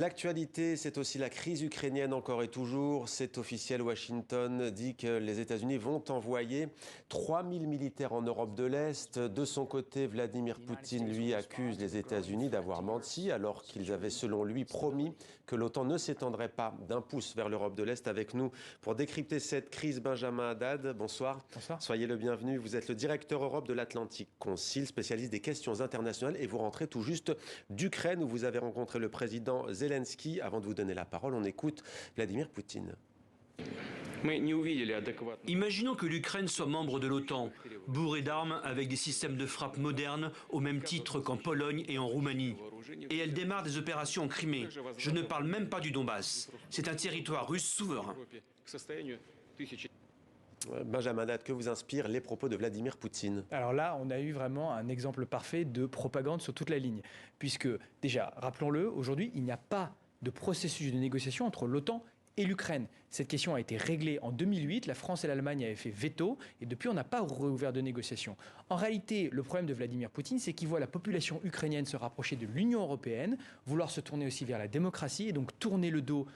L'actualité, c'est aussi la crise ukrainienne encore et toujours. C'est officiel, Washington dit que les États-Unis vont envoyer 3000 militaires en Europe de l'Est. De son côté, Vladimir Poutine, lui, accuse les États-Unis d'avoir menti alors qu'ils avaient, selon lui, promis que l'OTAN ne s'étendrait pas d'un pouce vers l'Europe de l'Est. Avec nous pour décrypter cette crise, Benjamin Haddad. Bonsoir. Bonsoir. Soyez le bienvenu. Vous êtes le directeur Europe de l'Atlantic Council, spécialiste des questions internationales, et vous rentrez tout juste d'Ukraine où vous avez rencontré le président Zelensky. Avant de vous donner la parole, on écoute Vladimir Poutine. Imaginons que l'Ukraine soit membre de l'OTAN, bourrée d'armes avec des systèmes de frappe modernes au même titre qu'en Pologne et en Roumanie. Et elle démarre des opérations en Crimée. Je ne parle même pas du Donbass. C'est un territoire russe souverain. Benjamin Haddad, que vous inspirent les propos de Vladimir Poutine? Alors là, on a eu vraiment un exemple parfait de propagande sur toute la ligne. Puisque, déjà, rappelons-le, aujourd'hui, il n'y a pas de processus de négociation entre l'OTAN et l'Ukraine. Cette question a été réglée en 2008, la France et l'Allemagne avaient fait veto, et depuis on n'a pas rouvert de négociations. En réalité, le problème de Vladimir Poutine, c'est qu'il voit la population ukrainienne se rapprocher de l'Union européenne, vouloir se tourner aussi vers la démocratie, et donc tourner le dos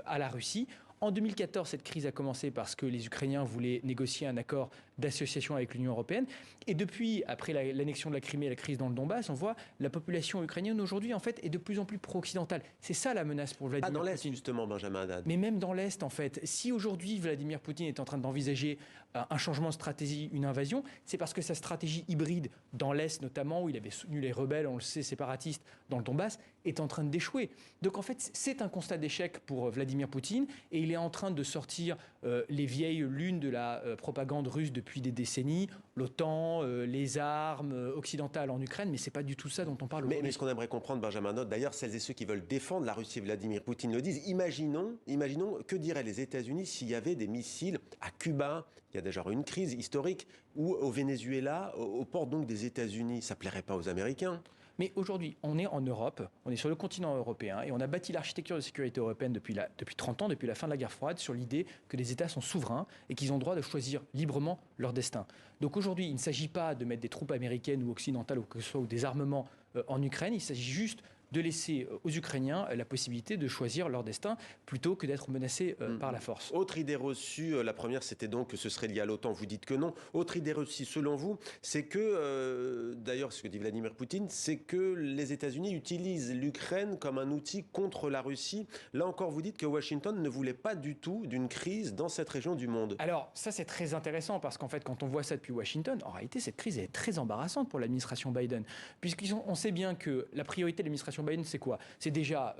à la Russie. En 2014, cette crise a commencé parce que les Ukrainiens voulaient négocier un accord d'association avec l'Union européenne. Et depuis, après l'annexion de la Crimée et la crise dans le Donbass, on voit la population ukrainienne aujourd'hui, en fait, est de plus en plus pro-occidentale. C'est ça la menace pour Vladimir Poutine. Dans l'Est, justement, Benjamin Haddad. Mais même dans l'Est, en fait. Si aujourd'hui, Vladimir Poutine est en train d'envisager un changement de stratégie, une invasion, c'est parce que sa stratégie hybride, dans l'Est notamment, où il avait soutenu les rebelles, on le sait, séparatistes, dans le Donbass, est en train d'échouer. Donc, en fait, c'est un constat d'échec pour Vladimir Poutine, et il est en train de sortir les vieilles lunes de la propagande russe depuis des décennies, l'OTAN, les armes occidentales en Ukraine, mais c'est pas du tout ça dont on parle aujourd'hui. Mais ce qu'on aimerait comprendre, Benjamin Haddad, d'ailleurs, celles et ceux qui veulent défendre la Russie, Vladimir Poutine le disent, imaginons que diraient les États-Unis s'il y avait des missiles à Cuba, il y a déjà une crise historique, ou au Venezuela, aux portes donc des États-Unis. Ça plairait pas aux Américains? Mais aujourd'hui, on est en Europe, on est sur le continent européen et on a bâti l'architecture de sécurité européenne depuis 30 ans, depuis la fin de la guerre froide, sur l'idée que les États sont souverains et qu'ils ont le droit de choisir librement leur destin. Donc aujourd'hui, il ne s'agit pas de mettre des troupes américaines ou occidentales ou que ce soit ou des armements en Ukraine, il s'agit juste de laisser aux Ukrainiens la possibilité de choisir leur destin plutôt que d'être menacés par la force. Autre idée reçue, la première c'était donc que ce serait lié à l'OTAN, vous dites que non. Autre idée reçue selon vous, c'est que, d'ailleurs ce que dit Vladimir Poutine, c'est que les États-Unis utilisent l'Ukraine comme un outil contre la Russie. Là encore vous dites que Washington ne voulait pas du tout d'une crise dans cette région du monde. Alors ça c'est très intéressant parce qu'en fait quand on voit ça depuis Washington, en réalité cette crise est très embarrassante pour l'administration Biden. Puisqu'on sait bien que la priorité de l'administration Biden, c'est quoi? C'est déjà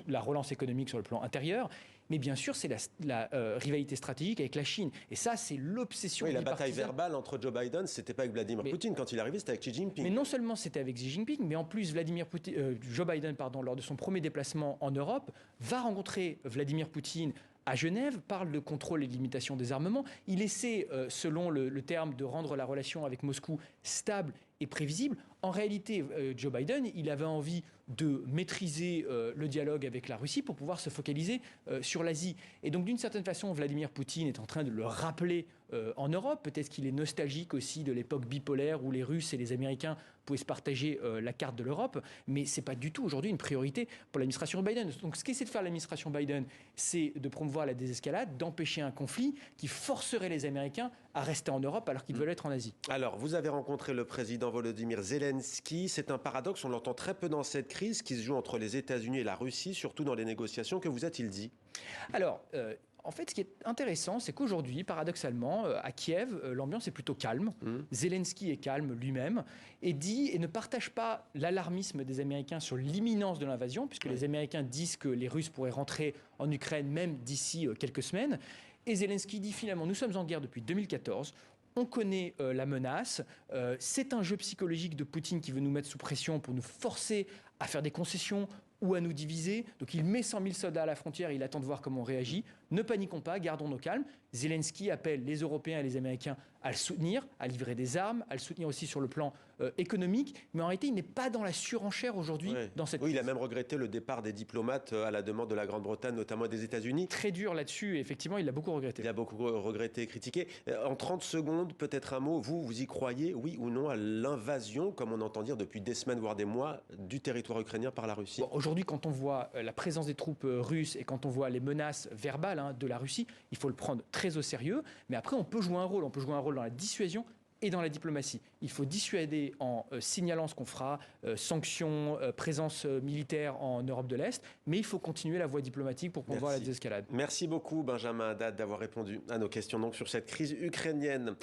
la relance économique sur le plan intérieur, mais bien sûr, c'est la rivalité stratégique avec la Chine. Et ça, c'est l'obsession. Oui, la bataille verbale entre Joe Biden, c'était pas avec Vladimir Poutine. Quand il est arrivé, c'était avec Xi Jinping. Mais non seulement c'était avec Xi Jinping, mais en plus, Joe Biden, lors de son premier déplacement en Europe, va rencontrer Vladimir Poutine à Genève, parle de contrôle et de limitation des armements. Il essaie, selon le terme, de rendre la relation avec Moscou stable et prévisible. En réalité, Joe Biden, il avait envie de maîtriser le dialogue avec la Russie pour pouvoir se focaliser sur l'Asie. Et donc, d'une certaine façon, Vladimir Poutine est en train de le rappeler en Europe. Peut-être qu'il est nostalgique aussi de l'époque bipolaire où les Russes et les Américains pouvaient se partager la carte de l'Europe. Mais ce n'est pas du tout aujourd'hui une priorité pour l'administration Biden. Donc, ce qu'essaie de faire l'administration Biden, c'est de promouvoir la désescalade, d'empêcher un conflit qui forcerait les Américains à rester en Europe alors qu'ils veulent être en Asie. Alors, vous avez rencontré le président Volodymyr Zelensky. C'est un paradoxe, on l'entend très peu dans cette crise qui se joue entre les États-Unis et la Russie, surtout dans les négociations. Que vous a-t-il dit? Alors, en fait, ce qui est intéressant, c'est qu'aujourd'hui, paradoxalement, à Kiev, l'ambiance est plutôt calme. Zelensky est calme lui-même et ne partage pas l'alarmisme des Américains sur l'imminence de l'invasion, puisque les Américains disent que les Russes pourraient rentrer en Ukraine même d'ici quelques semaines. Et Zelensky dit finalement, nous sommes en guerre depuis 2014. On connaît la menace, c'est un jeu psychologique de Poutine qui veut nous mettre sous pression pour nous forcer à faire des concessions ou à nous diviser. Donc il met 100 000 soldats à la frontière, il attend de voir comment on réagit. Ne paniquons pas, gardons nos calmes. Zelensky appelle les Européens et les Américains à le soutenir, à livrer des armes, à le soutenir aussi sur le plan économique. Mais en réalité, il n'est pas dans la surenchère aujourd'hui dans cette crise. Il a même regretté le départ des diplomates à la demande de la Grande-Bretagne, notamment des États-Unis. Très dur là-dessus, effectivement, il l'a beaucoup regretté. Il a beaucoup regretté et critiqué. En 30 secondes, peut-être un mot, vous y croyez, oui ou non, à l'invasion, comme on entend dire depuis des semaines, voire des mois, du territoire ukrainien par la Russie? Aujourd'hui, quand on voit la présence des troupes russes et quand on voit les menaces verbales de la Russie, il faut le prendre très au sérieux. Mais après, on peut jouer un rôle. On peut jouer un rôle dans la dissuasion et dans la diplomatie. Il faut dissuader en signalant ce qu'on fera, sanctions, présence militaire en Europe de l'Est, mais il faut continuer la voie diplomatique pour pouvoir la désescalade. Merci beaucoup Benjamin Haddad d'avoir répondu à nos questions donc, sur cette crise ukrainienne.